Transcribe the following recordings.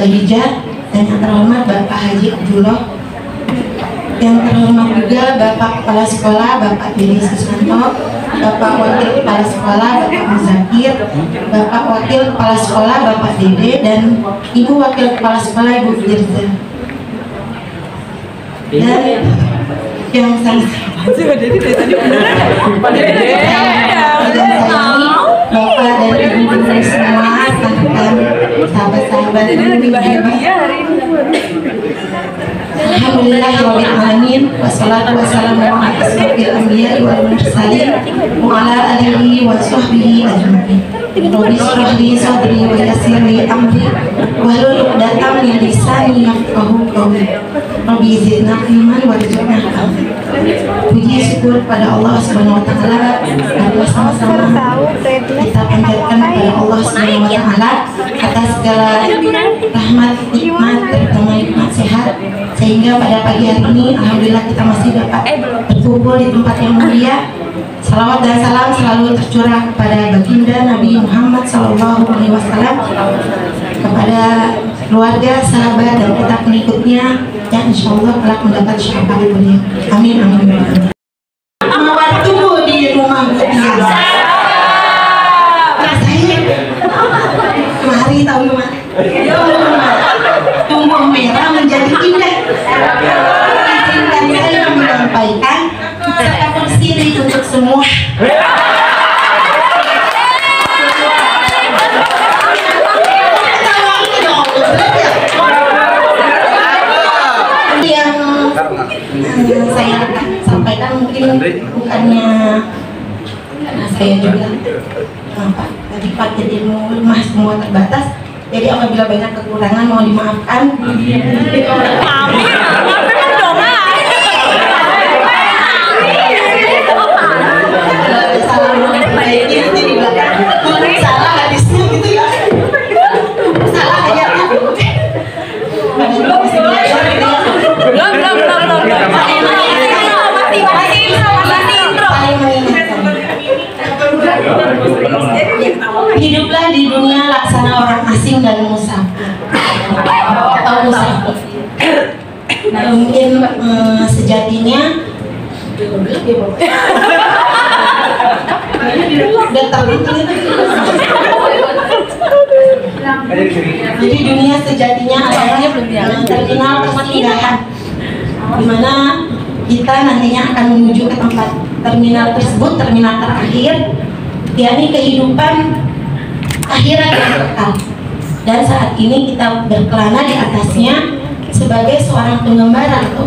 Khadijah, dan yang terhormat Bapak Haji Abdullah, yang terhormat juga Bapak Kepala Sekolah Bapak Dede Susanto, Bapak Wakil Kepala Sekolah Bapak Muzakir, Bapak Wakil Kepala Sekolah Bapak Dede, dan Ibu Wakil Kepala Sekolah Ibu Firza. Dan yang saya Bapak dan Ibu semua, sahabat-sahabat bahagia hari ini. Alhamdulillahirrahmanirrahim. Wassalatu wassalamu ala asyrofil anbiya'i wal mursalin wa ala alihi wa sahbihi ajma'in. Rabbi shrah li sadri wa yassir li amri wahlul 'uqdatam min lisani yafqahu qawli. Rabbi zidna ilman warzuqna ilma. Puji syukur pada Allah Subhanahu wa taala, marilah sama-sama kita panjatkan kepada Allah Subhanahu wa taala atas segala rahmat, nikmat, terutama nikmat sehat, sehingga pada pagi hari ini alhamdulillah kita masih dapat berkumpul di tempat yang mulia. Salawat dan salam selalu tercurah kepada baginda Nabi Muhammad SAW, kepada keluarga, sahabat, dan kita pengikutnya yang insya Allah telah mendapat syafaat beliau. Amin, amin, amin. Mawar tumbuh di rumah biasa. Rasanya mari tahu mak. Tumbuh merah menjadi indah. Izinkan saya menyampaikan saya bersiri untuk semua. Yang saya sampaikan mungkin bukannya karena saya juga tadi pakai ilmu lemah semua terbatas, jadi apabila banyak kekurangan mohon dimaafkan. Salah hadisnya gitu ya, salah ayatnya. Hiduplah di dunia laksana orang asing dan musafir atau musafir. Mungkin sejatinya jadi dunia sejatinya adalah terminal persinggahan, di mana kita nantinya akan menuju ke tempat terminal tersebut, terminal terakhir, yakni kehidupan akhirat yang kekal. Dan saat ini kita berkelana di atasnya sebagai seorang pengembara atau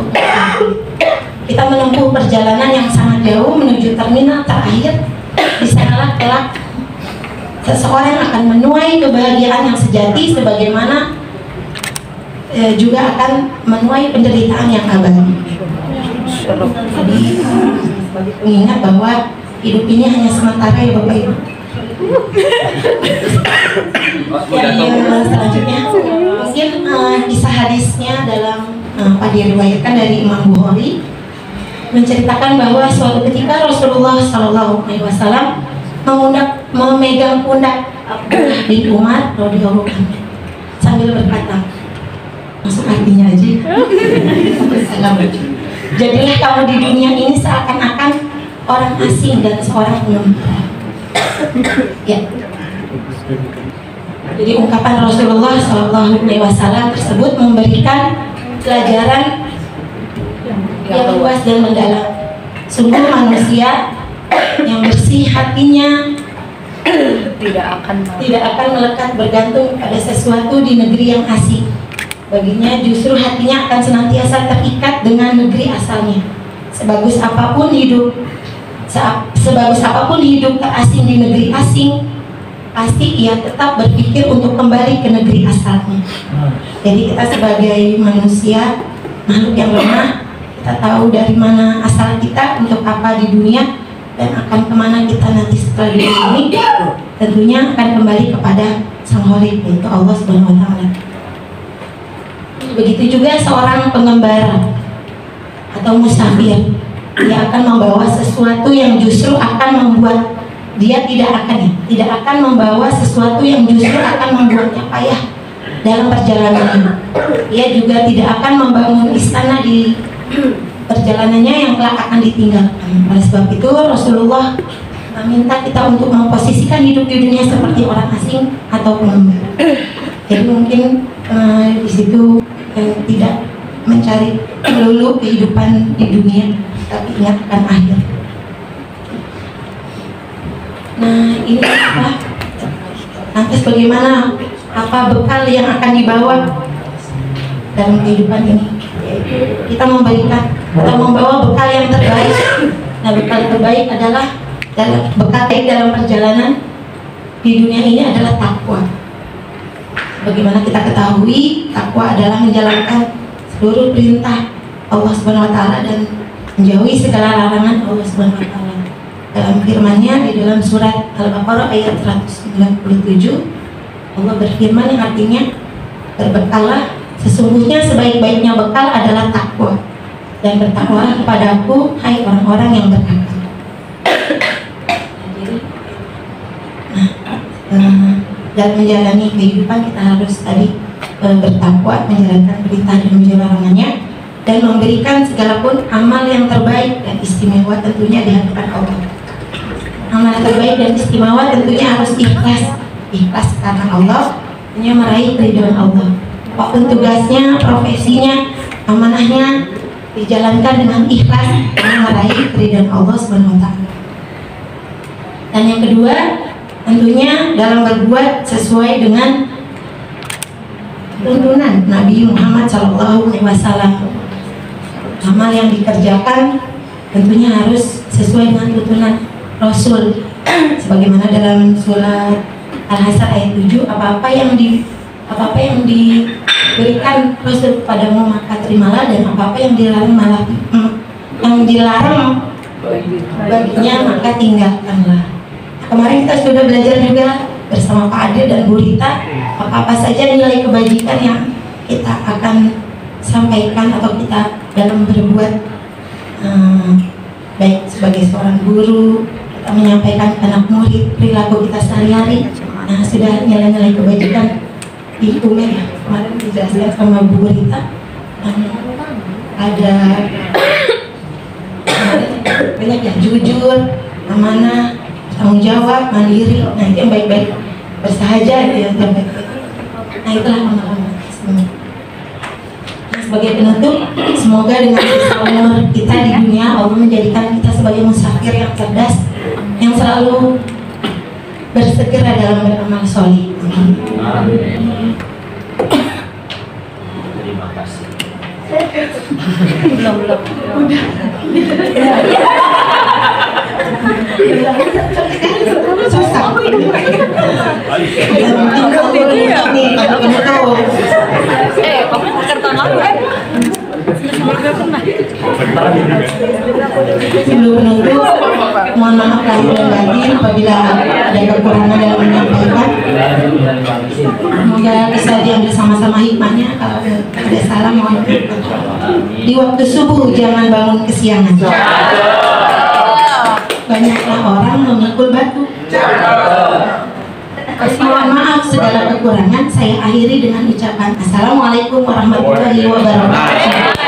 kita menempuh perjalanan yang sangat jauh menuju terminal terakhir. Di sanalah kelak seseorang akan menuai kebahagiaan yang sejati, sebagaimana juga akan menuai penderitaan yang abadi. Jadi sebagai pengingat bahwa hidup ini hanya sementara ya Bapak Ibu. Yang selanjutnya mungkin kisah hadisnya dalam apa diriwayatkan dari Imam Bukhari, menceritakan bahwa suatu ketika Rasulullah SAW memegang pundak Abdullah bin Umar radhiyallahu anhu sambil berkata, masuk artinya aja. Jadilah kamu di dunia ini seakan-akan orang asing dan seorang pengembara. Ya. Jadi ungkapan Rasulullah SAW tersebut memberikan pelajaran yang luas dan mendalam. Sungguh manusia yang bersih hatinya tidak akan melekat bergantung pada sesuatu di negeri yang asing. Baginya justru hatinya akan senantiasa terikat dengan negeri asalnya. Sebagus apapun hidup terasing di negeri asing, pasti ia tetap berpikir untuk kembali ke negeri asalnya. Jadi kita sebagai manusia, makhluk yang lemah, kita tahu dari mana asal kita, untuk apa di dunia, dan akan kemana kita nanti setelah di sini. Tentunya akan kembali kepada Sang Khalik, yaitu Allah Subhanahu wa taala. Begitu juga seorang pengembara atau musafir, dia akan membawa sesuatu yang justru akan membuat dia tidak akan membawa sesuatu yang justru akan membuatnya payah dalam perjalanannya. Ia juga tidak akan membangun istana di perjalanannya yang kelak akan ditinggalkan. Oleh sebab itu Rasulullah meminta kita untuk memposisikan hidup di dunia seperti orang asing atau pengembara. Jadi mungkin di situ tidak mencari melulu kehidupan di dunia, tapi ingat akan akhir. Nah, ini apa? Lantas bagaimana, apa bekal yang akan dibawa dalam kehidupan ini? Yaitu kita membawa bekal yang terbaik. Nah, bekal terbaik adalah bekal dalam perjalanan di dunia ini adalah takwa. Bagaimana kita ketahui, takwa adalah menjalankan seluruh perintah Allah Subhanahu wa taala dan menjauhi segala larangan Allah Subhanahu wa taala. Dalam firman-Nya di dalam surat Al-Baqarah ayat 197, Allah berfirman yang artinya, berbekallah, sesungguhnya sebaik-baiknya bekal adalah takwa, dan bertakwalah kepadaku, hai orang-orang yang berakal. Dalam menjalani kehidupan kita harus tadi bertakwa, menjalankan perintah dan menjauhi larangannya, dan memberikan segala pun amal yang terbaik dan istimewa tentunya di hadapan Allah. Amal terbaik dan istimewa tentunya harus ikhlas karena Allah, punya meraih keridhaan Allah. Apapun tugasnya, profesinya, amanahnya dijalankan dengan ikhlas dan meraih keridhaan Allah Subhanahu wa taala. Dan yang kedua, tentunya dalam berbuat sesuai dengan tuntunan Nabi Muhammad SAW. Amal yang dikerjakan tentunya harus sesuai dengan tuntunan Rasul, sebagaimana dalam surat Al-Hasr ayat 7, apa-apa yang diberikan Rasul kepadamu maka terimalah, dan apa-apa yang dilarang baginya maka tinggalkanlah. Kemarin kita sudah belajar juga bersama Pak Adil dan Bu Rita apa saja nilai kebajikan yang kita akan sampaikan atau kita dalam berbuat baik sebagai seorang guru, kita menyampaikan ke anak murid, perilaku kita sehari-hari. Nah, sudah nilai-nilai kebajikan di Umer ya, kemarin dijelaskan sama Bu Rita. Ada banyak ya, jujur, amanah, tanggung jawab, mandiri. Nah, itu yang baik-baik, bersahaja ya, yang baik-baik. Nah, itulah amal-amal semua. Nah, sebagai penutup, semoga dengan sisa umur kita di dunia, Allah menjadikan kita sebagai musafir yang cerdas, yang selalu bersegera dalam beramal soleh. Terima kasih. Belum. Udah. Susah. Kamu kartu malu kan? Sebelum menutup, mohon maaf lahir dan batin apabila ada kekurangan dalam menyampaikan. Semoga bisa diambil sama-sama hikmahnya. Kalau ada salah mohon di waktu subuh jangan bangun kesiangan. Banyaklah orang memikul batu. Mohon maaf segala kekurangan. Saya akhiri dengan ucapan Assalamualaikum warahmatullahi wabarakatuh.